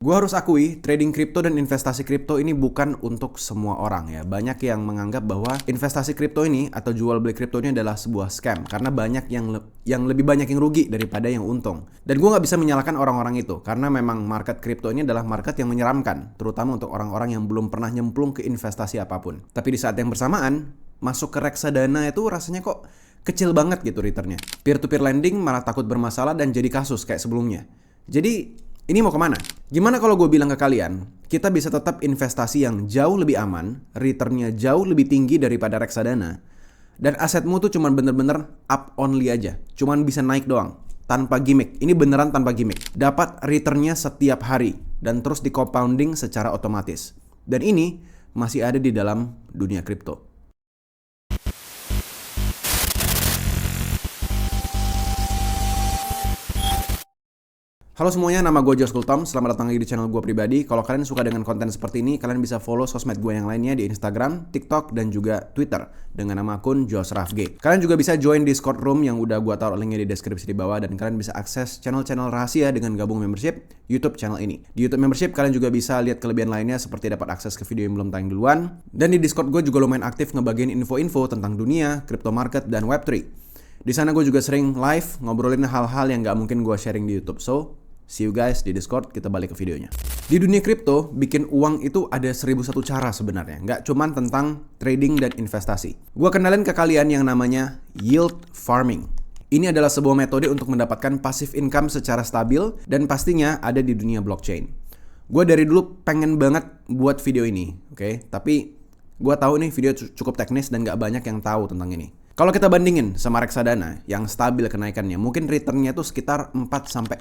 Gue harus akui, trading kripto dan investasi kripto ini bukan untuk semua orang ya. Banyak yang menganggap bahwa investasi kripto ini atau jual beli kripto ini adalah sebuah scam karena banyak yang lebih banyak yang rugi daripada yang untung. Dan gue nggak bisa menyalahkan orang-orang itu karena memang market kripto ini adalah market yang menyeramkan, terutama untuk orang-orang yang belum pernah nyemplung ke investasi apapun. Tapi di saat yang bersamaan, masuk ke reksadana itu rasanya kok kecil banget gitu returnnya. Peer-to-peer lending malah takut bermasalah dan jadi kasus kayak sebelumnya. Jadi ini mau kemana? Gimana kalau gue bilang ke kalian, kita bisa tetap investasi yang jauh lebih aman, returnnya jauh lebih tinggi daripada reksadana, dan asetmu tuh cuman bener-bener up only aja, cuman bisa naik doang, tanpa gimmick. Ini beneran tanpa gimmick. Dapat returnnya setiap hari, dan terus di compounding secara otomatis. Dan ini masih ada di dalam dunia kripto. Halo semuanya, nama gue Josh Kultom. Selamat datang lagi di channel gue pribadi. Kalau kalian suka dengan konten seperti ini, kalian bisa follow sosmed gue yang lainnya di Instagram, TikTok, dan juga Twitter dengan nama akun Josh Rafge. Kalian juga bisa join Discord room yang udah gue taruh linknya di deskripsi di bawah, dan kalian bisa akses channel-channel rahasia dengan gabung membership YouTube channel ini. Di YouTube membership kalian juga bisa lihat kelebihan lainnya seperti dapat akses ke video yang belum tayang duluan. Dan di Discord gue juga lumayan aktif ngebagiin info-info tentang dunia, crypto market, dan Web3. Di sana gue juga sering live ngobrolin hal-hal yang gak mungkin gue sharing di YouTube. So, see you guys di Discord, kita balik ke videonya. Di dunia kripto, bikin uang itu ada 1001 cara sebenarnya. Nggak cuman tentang trading dan investasi. Gua kenalin ke kalian yang namanya yield farming. Ini adalah sebuah metode untuk mendapatkan passive income secara stabil dan pastinya ada di dunia blockchain. Gua dari dulu pengen banget buat video ini, oke? Tapi gua tahu nih video cukup teknis dan nggak banyak yang tahu tentang ini. Kalau kita bandingin sama reksadana yang stabil kenaikannya, mungkin returnnya itu sekitar 4-6%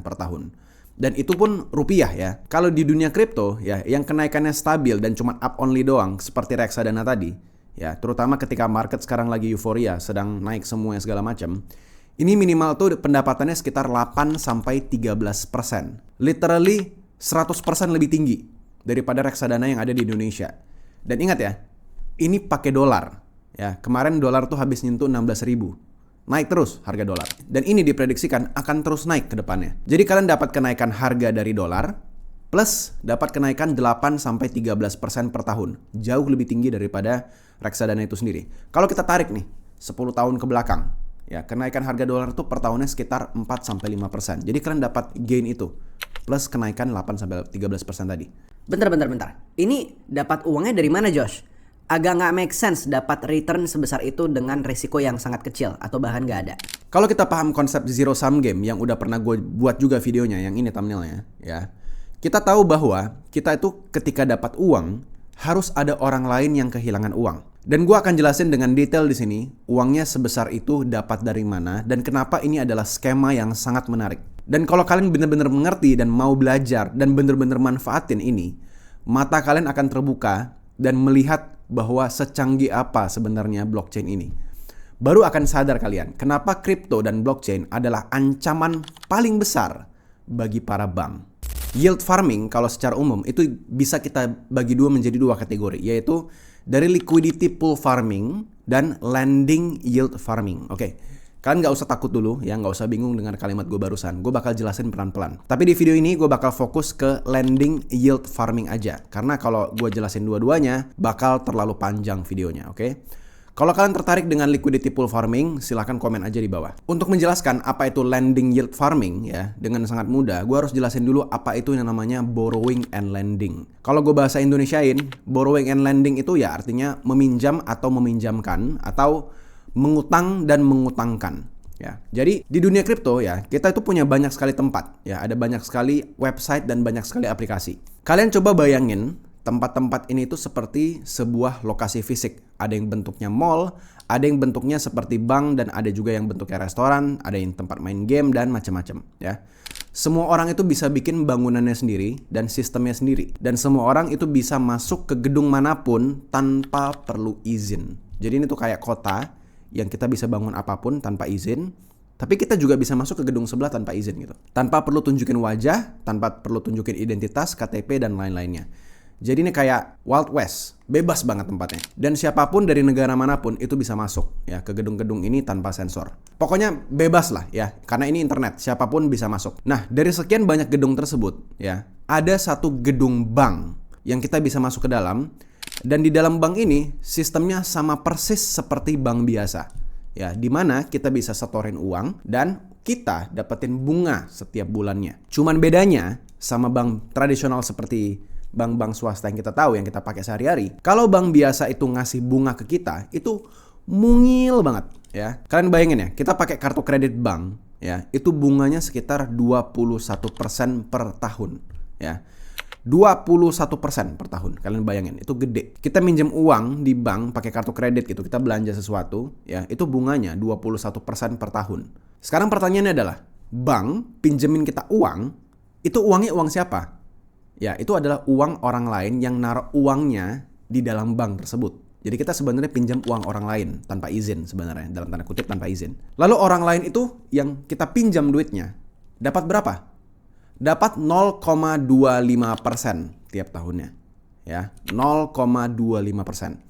per tahun. Dan itu pun rupiah ya. Kalau di dunia kripto ya, yang kenaikannya stabil dan cuma up only doang seperti reksadana tadi, ya, terutama ketika market sekarang lagi euforia, sedang naik semua segala macam. Ini minimal tuh pendapatannya sekitar 8-13%. Literally 100% lebih tinggi daripada reksadana yang ada di Indonesia. Dan ingat ya, ini pakai dolar. Ya, kemarin dolar tuh habis nyentuh 16.000. Naik terus harga dolar. Dan ini diprediksikan akan terus naik ke depannya. Jadi kalian dapat kenaikan harga dari dolar plus dapat kenaikan 8-13% per tahun. Jauh lebih tinggi daripada reksadana itu sendiri. Kalau kita tarik nih 10 tahun ke belakang, ya, kenaikan harga dolar tuh per tahunnya sekitar 4-5%. Jadi kalian dapat gain itu plus kenaikan 8-13% tadi. Bentar. Ini dapat uangnya dari mana, Josh? Agak nggak make sense dapat return sebesar itu dengan risiko yang sangat kecil atau bahkan nggak ada. Kalau kita paham konsep zero sum game yang udah pernah gue buat juga videonya, yang ini thumbnailnya, ya, kita tahu bahwa kita itu ketika dapat uang harus ada orang lain yang kehilangan uang. Dan gue akan jelasin dengan detail di sini uangnya sebesar itu dapat dari mana dan kenapa ini adalah skema yang sangat menarik. Dan kalau kalian benar-benar mengerti dan mau belajar dan benar-benar manfaatin ini, mata kalian akan terbuka dan melihat bahwa secanggih apa sebenarnya blockchain ini. Baru akan sadar kalian kenapa kripto dan blockchain adalah ancaman paling besar bagi para bank. Yield farming kalau secara umum itu bisa kita bagi menjadi dua kategori, yaitu dari liquidity pool farming dan lending yield farming. Oke. Kalian gak usah takut dulu ya, gak usah bingung dengan kalimat gue barusan. Gue bakal jelasin pelan-pelan. Tapi di video ini gue bakal fokus ke lending yield farming aja. Karena kalau gue jelasin dua-duanya, bakal terlalu panjang videonya, oke? Kalau kalian tertarik dengan liquidity pool farming, silahkan komen aja di bawah. Untuk menjelaskan apa itu lending yield farming ya, dengan sangat mudah, gue harus jelasin dulu apa itu yang namanya borrowing and lending. Kalau gue bahasa Indonesiain, borrowing and lending itu ya artinya meminjam atau meminjamkan atau mengutang dan mengutangkan ya. Jadi di dunia kripto ya, kita itu punya banyak sekali tempat ya, ada banyak sekali website dan banyak sekali aplikasi. Kalian coba bayangin tempat-tempat ini itu seperti sebuah lokasi fisik. Ada yang bentuknya mall, ada yang bentuknya seperti bank, dan ada juga yang bentuknya restoran, ada yang tempat main game dan macam-macam ya. Semua orang itu bisa bikin bangunannya sendiri dan sistemnya sendiri, dan semua orang itu bisa masuk ke gedung manapun tanpa perlu izin. Jadi ini tuh kayak kota yang kita bisa bangun apapun tanpa izin, tapi kita juga bisa masuk ke gedung sebelah tanpa izin gitu. Tanpa perlu tunjukin wajah, tanpa perlu tunjukin identitas, KTP, dan lain-lainnya. Jadi ini kayak Wild West, bebas banget tempatnya. Dan siapapun dari negara manapun itu bisa masuk ya ke gedung-gedung ini tanpa sensor. Pokoknya bebas lah ya, karena ini internet, siapapun bisa masuk. Nah, dari sekian banyak gedung tersebut ya, ada satu gedung bank yang kita bisa masuk ke dalam. Dan di dalam bank ini sistemnya sama persis seperti bank biasa. Ya, di mana kita bisa setorin uang dan kita dapetin bunga setiap bulannya. Cuman bedanya sama bank tradisional seperti bank-bank swasta yang kita tahu, yang kita pakai sehari-hari. Kalau bank biasa itu ngasih bunga ke kita, itu mungil banget ya. Kalian bayangin ya, kita pakai kartu kredit bank ya, itu bunganya sekitar 21% per tahun ya. 21% per tahun. Kalian bayangin, itu gede. Kita minjem uang di bank pakai kartu kredit gitu, kita belanja sesuatu ya, itu bunganya 21% per tahun. Sekarang pertanyaannya adalah, bank pinjemin kita uang, itu uangnya uang siapa? Ya, itu adalah uang orang lain yang naruh uangnya di dalam bank tersebut. Jadi kita sebenarnya pinjam uang orang lain tanpa izin sebenarnya, dalam tanda kutip tanpa izin. Lalu orang lain itu yang kita pinjam duitnya, dapat berapa? Dapat 0,25% tiap tahunnya. Ya, 0,25%.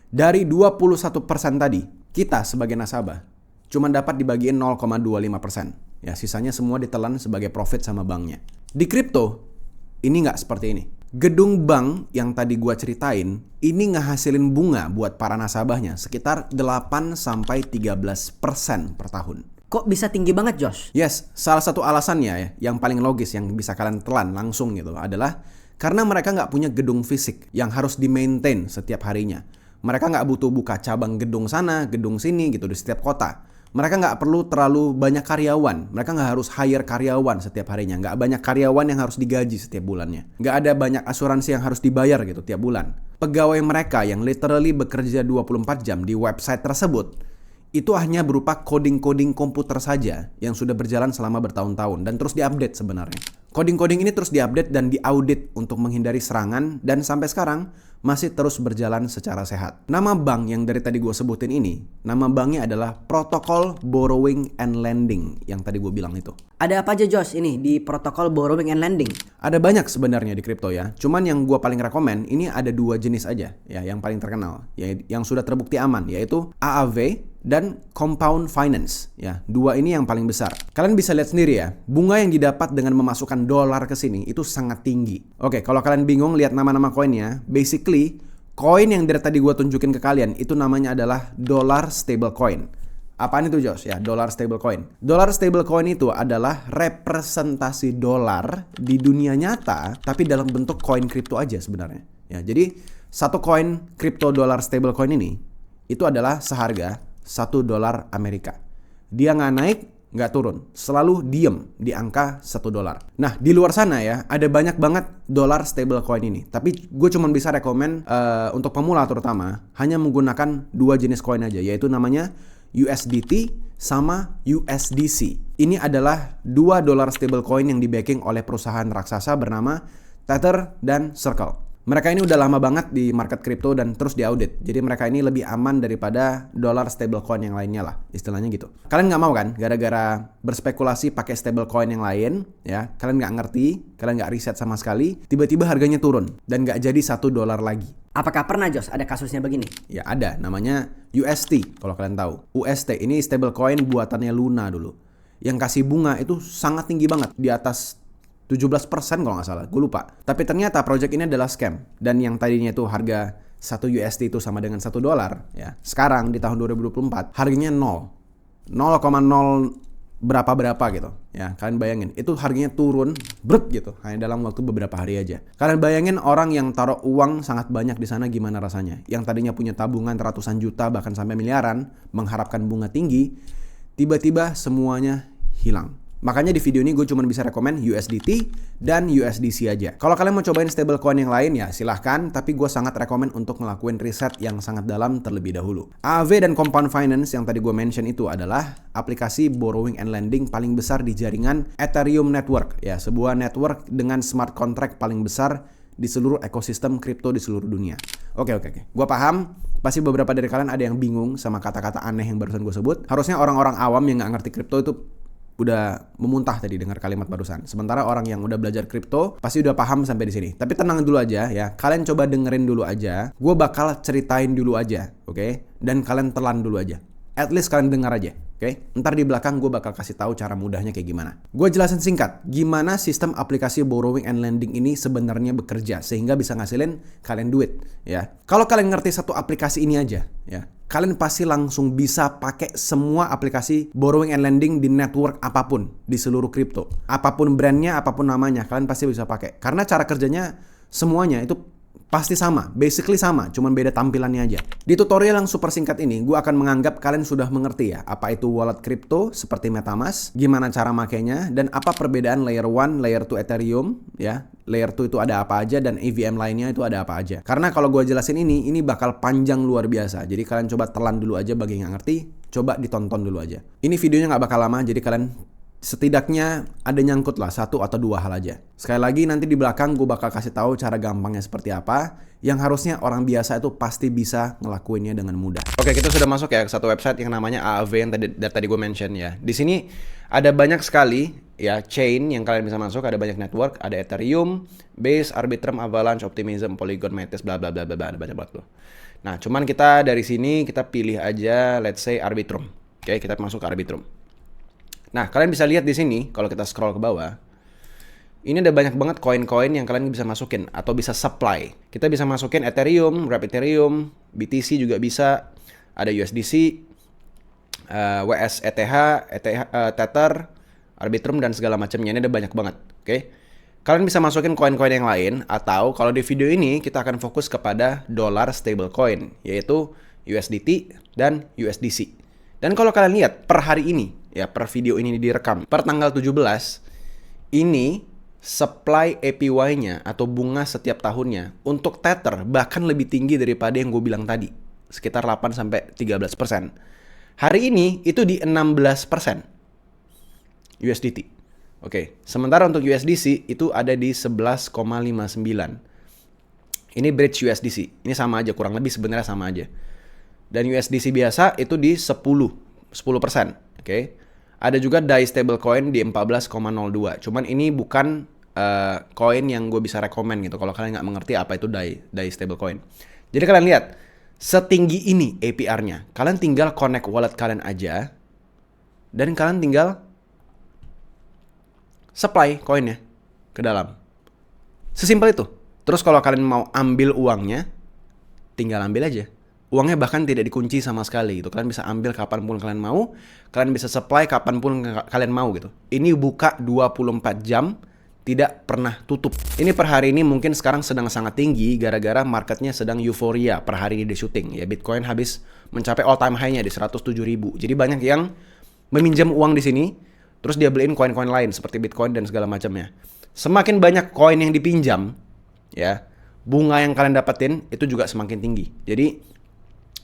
Dari 21% tadi, kita sebagai nasabah cuma dapat dibagiin 0,25%. Ya, sisanya semua ditelan sebagai profit sama banknya. Di kripto ini nggak seperti ini. Gedung bank yang tadi gua ceritain, ini ngehasilin bunga buat para nasabahnya sekitar 8-13% per tahun. Kok bisa tinggi banget, Josh? Yes, salah satu alasannya ya, yang paling logis yang bisa kalian telan langsung gitu adalah karena mereka nggak punya gedung fisik yang harus di-maintain setiap harinya. Mereka nggak butuh buka cabang gedung sana, gedung sini gitu di setiap kota. Mereka nggak perlu terlalu banyak karyawan. Mereka nggak harus hire karyawan setiap harinya. Nggak banyak karyawan yang harus digaji setiap bulannya. Nggak ada banyak asuransi yang harus dibayar gitu tiap bulan. Pegawai mereka yang literally bekerja 24 jam di website tersebut, itu hanya berupa coding-coding komputer saja yang sudah berjalan selama bertahun-tahun dan terus diupdate sebenarnya. Coding-coding ini terus diupdate dan diaudit untuk menghindari serangan dan sampai sekarang masih terus berjalan secara sehat. Nama bank yang dari tadi gue sebutin ini, nama banknya adalah Protocol Borrowing and Lending yang tadi gue bilang itu. Ada apa aja, Josh, ini di protokol borrowing and lending? Ada banyak sebenarnya di kripto ya. Cuman yang gue paling rekomen ini ada 2 jenis aja ya yang paling terkenal, ya, yang sudah terbukti aman, yaitu AAV dan Compound Finance ya. 2 ini yang paling besar. Kalian bisa lihat sendiri ya, bunga yang didapat dengan memasukkan dolar ke sini itu sangat tinggi. Oke, kalau kalian bingung lihat nama-nama koinnya, basically koin yang dari tadi gue tunjukin ke kalian itu namanya adalah dollar stablecoin. Apaan itu, Josh? Ya, dollar stablecoin. Dollar stablecoin itu adalah representasi dolar di dunia nyata tapi dalam bentuk koin kripto aja sebenarnya. Ya, jadi satu koin kripto dollar stablecoin ini itu adalah seharga $1 Amerika. Dia nggak naik, nggak turun, selalu diem di angka $1. Nah, di luar sana ya ada banyak banget dollar stablecoin ini. Tapi gue cuma bisa rekomen untuk pemula terutama hanya menggunakan 2 jenis koin aja, yaitu namanya USDT sama USDC. Ini adalah 2 dollar stablecoin yang di-backing oleh perusahaan raksasa bernama Tether dan Circle. Mereka ini udah lama banget di market kripto dan terus diaudit. Jadi mereka ini lebih aman daripada dollar stablecoin yang lainnya lah, istilahnya gitu. Kalian nggak mau kan gara-gara berspekulasi pakai stablecoin yang lain ya, kalian nggak ngerti, kalian nggak riset sama sekali, tiba-tiba harganya turun dan nggak jadi $1 lagi. Apakah pernah, Josh, ada kasusnya begini? Ya ada, namanya UST kalau kalian tahu. UST ini stablecoin buatannya Luna dulu. Yang kasih bunga itu sangat tinggi banget, di atas 17% kalau nggak salah, gue lupa. Tapi ternyata project ini adalah scam. Dan yang tadinya itu harga 1 USD itu sama dengan $1 ya. Sekarang di tahun 2024 harganya 0,0 berapa gitu ya. Kalian bayangin itu harganya turun brut gitu hanya dalam waktu beberapa hari aja. Kalian bayangin orang yang taruh uang sangat banyak di sana gimana rasanya, yang tadinya punya tabungan ratusan juta bahkan sampai miliaran mengharapkan bunga tinggi, tiba-tiba semuanya hilang. Makanya di video ini gue cuma bisa rekomen USDT dan USDC aja. Kalau kalian mau cobain stablecoin yang lain ya silahkan, tapi gue sangat rekomen untuk ngelakuin riset yang sangat dalam terlebih dahulu. AAV dan Compound Finance yang tadi gue mention itu adalah aplikasi borrowing and lending paling besar di jaringan Ethereum Network. Ya, sebuah network dengan smart contract paling besar di seluruh ekosistem kripto di seluruh dunia. Oke. Gue paham. Pasti beberapa dari kalian ada yang bingung sama kata-kata aneh yang barusan gue sebut. Harusnya orang-orang awam yang nggak ngerti kripto itu udah memuntah tadi dengar kalimat barusan. Sementara orang yang udah belajar kripto pasti udah paham sampai di sini. Tapi tenang dulu aja ya. Kalian coba dengerin dulu aja. Gue bakal ceritain dulu aja, oke? Dan kalian telan dulu aja. At least kalian dengar aja, oke? Ntar di belakang gue bakal kasih tahu cara mudahnya kayak gimana. Gue jelasin singkat, gimana sistem aplikasi borrowing and lending ini sebenarnya bekerja sehingga bisa ngasilin kalian duit, ya. Kalau kalian ngerti satu aplikasi ini aja, ya, kalian pasti langsung bisa pakai semua aplikasi borrowing and lending di network apapun di seluruh kripto. Apapun brandnya, apapun namanya, kalian pasti bisa pakai. Karena cara kerjanya semuanya itu pasti sama, basically sama, cuman beda tampilannya aja. Di tutorial yang super singkat ini, gue akan menganggap kalian sudah mengerti ya, apa itu wallet kripto seperti MetaMask, gimana cara makainya, dan apa perbedaan layer 1, layer 2 Ethereum, ya. Layer 2 itu ada apa aja, dan EVM lainnya itu ada apa aja. Karena kalau gue jelasin ini bakal panjang luar biasa. Jadi kalian coba telan dulu aja bagi yang nggak ngerti, coba ditonton dulu aja. Ini videonya nggak bakal lama, jadi kalian setidaknya ada nyangkut lah 1 atau 2 hal aja. Sekali lagi nanti di belakang gue bakal kasih tahu cara gampangnya seperti apa yang harusnya orang biasa itu pasti bisa ngelakuinnya dengan mudah. Oke, kita sudah masuk ya ke satu website yang namanya AAV yang tadi gue mention ya. Di sini ada banyak sekali ya chain yang kalian bisa masuk, ada banyak network, ada Ethereum, Base, Arbitrum, Avalanche, Optimism, Polygon, Metis, bla bla bla bla, ada banyak banget loh. Nah, cuman kita dari sini kita pilih aja let's say Arbitrum. Oke, kita masuk ke Arbitrum. Nah, kalian bisa lihat di sini, kalau kita scroll ke bawah, ini ada banyak banget koin-koin yang kalian bisa masukin atau bisa supply. Kita bisa masukin Ethereum, Wrap Ethereum, BTC juga bisa, ada USDC, WSETH, Tether, Arbitrum, dan segala macamnya. Ini ada banyak banget, oke? Kalian bisa masukin koin-koin yang lain, atau kalau di video ini kita akan fokus kepada dollar stablecoin, yaitu USDT dan USDC. Dan kalau kalian lihat per hari ini, ya per video ini direkam, per tanggal 17, ini supply APY-nya atau bunga setiap tahunnya untuk Tether bahkan lebih tinggi daripada yang gue bilang tadi, sekitar 8-13%. Hari ini itu di 16% USDT. Oke, sementara untuk USDC itu ada di 11,59. Ini bridge USDC. Ini sama aja, kurang lebih sebenarnya sama aja. Dan USDC biasa itu di 10%. Oke. Ada juga DAI stablecoin di 14,02. Cuman ini bukan koin yang gue bisa rekomen gitu kalau kalian nggak mengerti apa itu DAI stablecoin. Jadi kalian lihat, setinggi ini APR-nya. Kalian tinggal connect wallet kalian aja dan kalian tinggal supply koinnya ke dalam. Sesimpel itu. Terus kalau kalian mau ambil uangnya, tinggal ambil aja. Uangnya bahkan tidak dikunci sama sekali gitu. Kalian bisa ambil kapanpun kalian mau. Kalian bisa supply kapanpun kalian mau gitu. Ini buka 24 jam. Tidak pernah tutup. Ini per hari ini mungkin sekarang sedang sangat tinggi. Gara-gara marketnya sedang euforia. Per hari ini di shooting. Ya, Bitcoin habis mencapai all time high-nya di 107.000. Jadi banyak yang meminjam uang di sini. Terus dia beliin koin-koin lain seperti Bitcoin dan segala macamnya. Semakin banyak koin yang dipinjam, ya, bunga yang kalian dapetin itu juga semakin tinggi. Jadi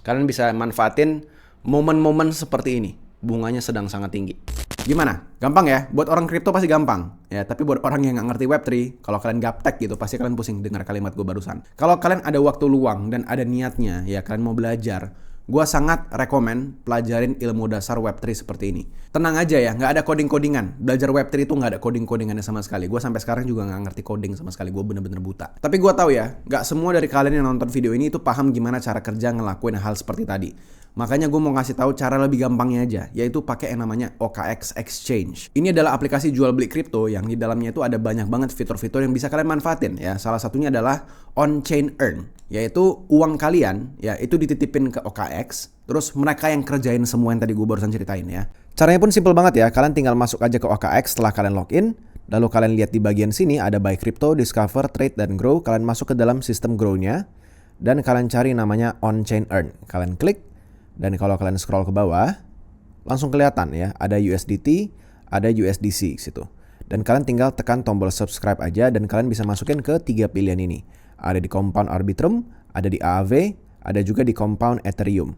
kalian bisa manfaatin momen-momen seperti ini. Bunganya sedang sangat tinggi. Gimana? Gampang ya? Buat orang kripto pasti gampang. Ya, tapi buat orang yang nggak ngerti Web3, kalau kalian gaptek gitu, pasti kalian pusing dengar kalimat gue barusan. Kalau kalian ada waktu luang dan ada niatnya, ya kalian mau belajar, gue sangat rekomen pelajarin ilmu dasar Web3 seperti ini. Tenang aja ya, nggak ada coding-codingan. Belajar Web3 itu nggak ada coding-codingannya sama sekali. Gue sampai sekarang juga nggak ngerti coding sama sekali. Gue bener-bener buta. Tapi gue tahu ya, nggak semua dari kalian yang nonton video ini itu paham gimana cara kerja ngelakuin hal seperti tadi. Makanya gue mau ngasih tahu cara lebih gampangnya aja, yaitu pakai yang namanya OKX Exchange. Ini adalah aplikasi jual beli kripto yang di dalamnya itu ada banyak banget fitur-fitur yang bisa kalian manfaatin ya. Salah satunya adalah on-chain earn, yaitu uang kalian ya itu dititipin ke OKX, terus mereka yang kerjain semua yang tadi gue barusan ceritain ya. Caranya pun simple banget ya, kalian tinggal masuk aja ke OKX setelah kalian login, lalu kalian lihat di bagian sini ada buy crypto, discover, trade, dan grow. Kalian masuk ke dalam sistem grow-nya dan kalian cari namanya on-chain earn. Kalian klik. Dan kalau kalian scroll ke bawah, langsung kelihatan ya, ada USDT, ada USDC situ. Dan kalian tinggal tekan tombol subscribe aja dan kalian bisa masukin ke 3 pilihan ini. Ada di compound Arbitrum, ada di AAV, ada juga di compound Ethereum.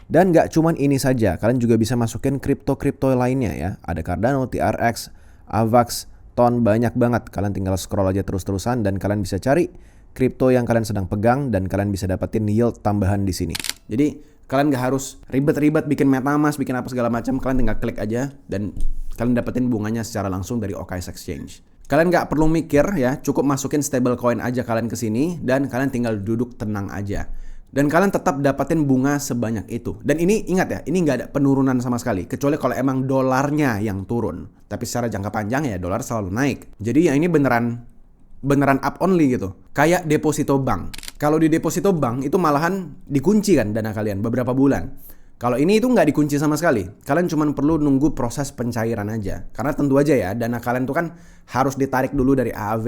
Dan nggak cuman ini saja, kalian juga bisa masukin kripto-kripto lainnya ya. Ada Cardano, TRX, AVAX, TON, banyak banget. Kalian tinggal scroll aja terus-terusan dan kalian bisa cari kripto yang kalian sedang pegang dan kalian bisa dapetin yield tambahan di sini. Jadi kalian nggak harus ribet-ribet bikin MetaMask, bikin apa segala macam, kalian tinggal klik aja dan kalian dapetin bunganya secara langsung dari OKX Exchange. Kalian nggak perlu mikir ya, cukup masukin stablecoin aja kalian ke sini dan kalian tinggal duduk tenang aja. Dan kalian tetap dapetin bunga sebanyak itu. Dan ini ingat ya, ini nggak ada penurunan sama sekali. Kecuali kalau emang dolarnya yang turun. Tapi secara jangka panjang ya dolar selalu naik. Jadi ya ini beneran up only gitu. Kayak deposito bank. Kalau di deposito bank itu malahan dikunci kan dana kalian beberapa bulan. Kalau ini itu nggak dikunci sama sekali. Kalian cuma perlu nunggu proses pencairan aja. Karena tentu aja ya, dana kalian tuh kan harus ditarik dulu dari AAV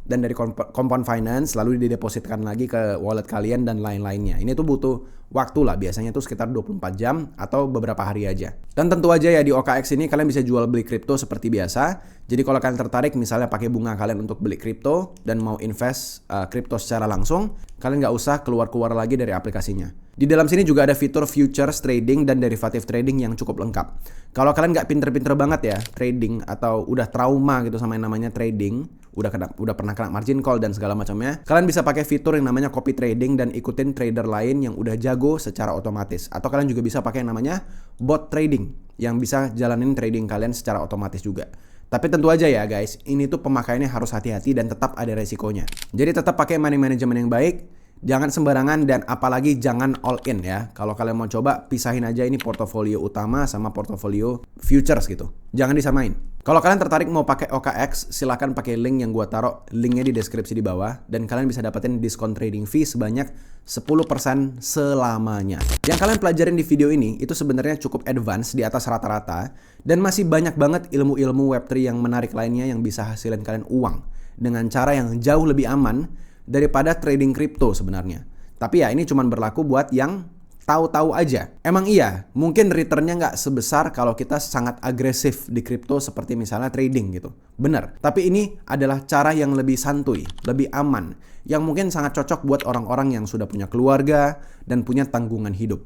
dan dari Compound Finance, lalu didepositkan lagi ke wallet kalian dan lain-lainnya. Ini tuh butuh waktu lah, biasanya tuh sekitar 24 jam atau beberapa hari aja. Dan tentu aja ya di OKX ini kalian bisa jual beli kripto seperti biasa. Jadi kalau kalian tertarik misalnya pakai bunga kalian untuk beli kripto dan mau invest kripto secara langsung, kalian nggak usah keluar-keluar lagi dari aplikasinya. Di dalam sini juga ada fitur futures trading dan derivative trading yang cukup lengkap. Kalau kalian nggak pinter-pinter banget ya trading atau udah trauma gitu sama yang namanya trading, udah pernah kena margin call dan segala macamnya, kalian bisa pakai fitur yang namanya copy trading dan ikutin trader lain yang udah jago secara otomatis. Atau kalian juga bisa pakai yang namanya bot trading yang bisa jalanin trading kalian secara otomatis juga. Tapi tentu aja ya guys, ini tuh pemakaiannya harus hati-hati dan tetap ada resikonya. Jadi tetap pakai money management yang baik, jangan sembarangan dan apalagi jangan all in ya. Kalau kalian mau coba, pisahin aja ini portofolio utama sama portofolio futures gitu. Jangan disamain. Kalau kalian tertarik mau pakai OKX, silahkan pakai link yang gua taruh, linknya di deskripsi di bawah. Dan kalian bisa dapetin diskon trading fee sebanyak 10% selamanya. Yang kalian pelajarin di video ini, itu sebenarnya cukup advance di atas rata-rata. Dan masih banyak banget ilmu-ilmu Web3 yang menarik lainnya yang bisa hasilin kalian uang. Dengan cara yang jauh lebih aman daripada trading kripto sebenarnya. Tapi ya ini cuma berlaku buat yang tahu-tahu aja. Emang iya, mungkin returnnya nggak sebesar kalau kita sangat agresif di kripto seperti misalnya trading gitu. Bener. Tapi ini adalah cara yang lebih santuy, lebih aman, yang mungkin sangat cocok buat orang-orang yang sudah punya keluarga dan punya tanggungan hidup.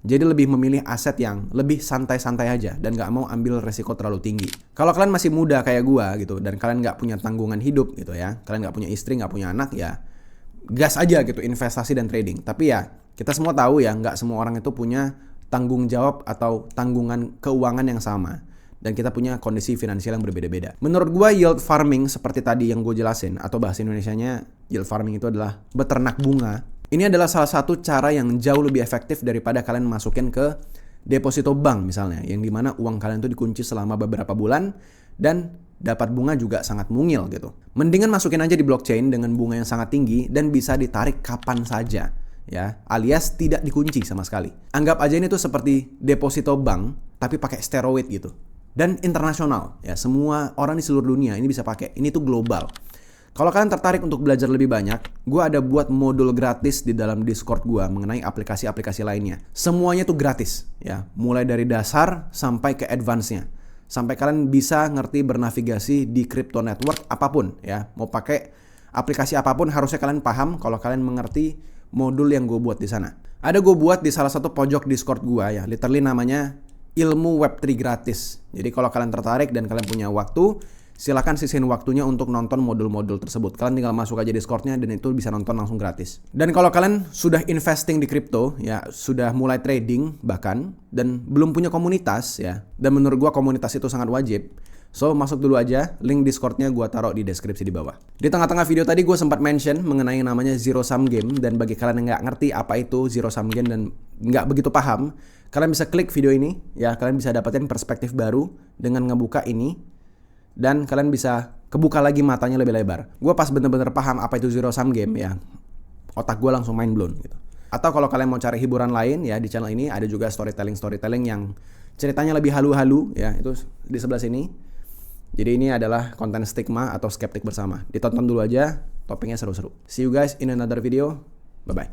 Jadi lebih memilih aset yang lebih santai-santai aja dan nggak mau ambil resiko terlalu tinggi. Kalau kalian masih muda kayak gua gitu dan kalian nggak punya tanggungan hidup gitu ya, kalian nggak punya istri, nggak punya anak ya, gas aja gitu investasi dan trading. Tapi ya kita semua tahu ya nggak semua orang itu punya tanggung jawab atau tanggungan keuangan yang sama. Dan kita punya kondisi finansial yang berbeda-beda. Menurut gua yield farming seperti tadi yang gue jelasin, atau bahasa Indonesianya yield farming itu adalah beternak bunga. Ini adalah salah satu cara yang jauh lebih efektif daripada kalian masukin ke deposito bank misalnya, yang dimana uang kalian itu dikunci selama beberapa bulan dan dapat bunga juga sangat mungil gitu. Mendingan masukin aja di blockchain dengan bunga yang sangat tinggi dan bisa ditarik kapan saja ya, alias tidak dikunci sama sekali. Anggap aja ini tuh seperti deposito bank tapi pakai steroid gitu. Dan internasional ya, semua orang di seluruh dunia ini bisa pakai. Ini tuh global. Kalau kalian tertarik untuk belajar lebih banyak, gue ada buat modul gratis di dalam Discord gue mengenai aplikasi-aplikasi lainnya. Semuanya tuh gratis ya, mulai dari dasar sampai ke advance-nya. Sampai kalian bisa ngerti bernavigasi di crypto network apapun ya. Mau pakai aplikasi apapun harusnya kalian paham kalau kalian mengerti modul yang gue buat di sana. Ada gue buat di salah satu pojok Discord gue ya, literally namanya ilmu Web3 gratis. Jadi kalau kalian tertarik dan kalian punya waktu, silakan sisihin waktunya untuk nonton modul-modul tersebut. Kalian tinggal masuk aja Discord-nya dan itu bisa nonton langsung gratis. Dan kalau kalian sudah investing di kripto, ya sudah mulai trading bahkan, dan belum punya komunitas ya, dan menurut gua komunitas itu sangat wajib. So masuk dulu aja, link Discord-nya gua taruh di deskripsi di bawah. Di tengah-tengah video tadi gua sempat mention mengenai yang namanya zero sum game, dan bagi kalian yang nggak ngerti apa itu zero sum game dan nggak begitu paham, kalian bisa klik video ini ya, kalian bisa dapetin perspektif baru dengan ngebuka ini, dan kalian bisa kebuka lagi matanya lebih lebar. Gua pas bener-bener paham apa itu zero sum game ya, otak gua langsung mind blown gitu. Atau kalau kalian mau cari hiburan lain ya, di channel ini ada juga storytelling yang ceritanya lebih halu-halu ya, itu di sebelah sini. Jadi ini adalah konten stigma atau skeptik bersama. Ditonton dulu aja, topiknya seru-seru. See you guys in another video. Bye-bye.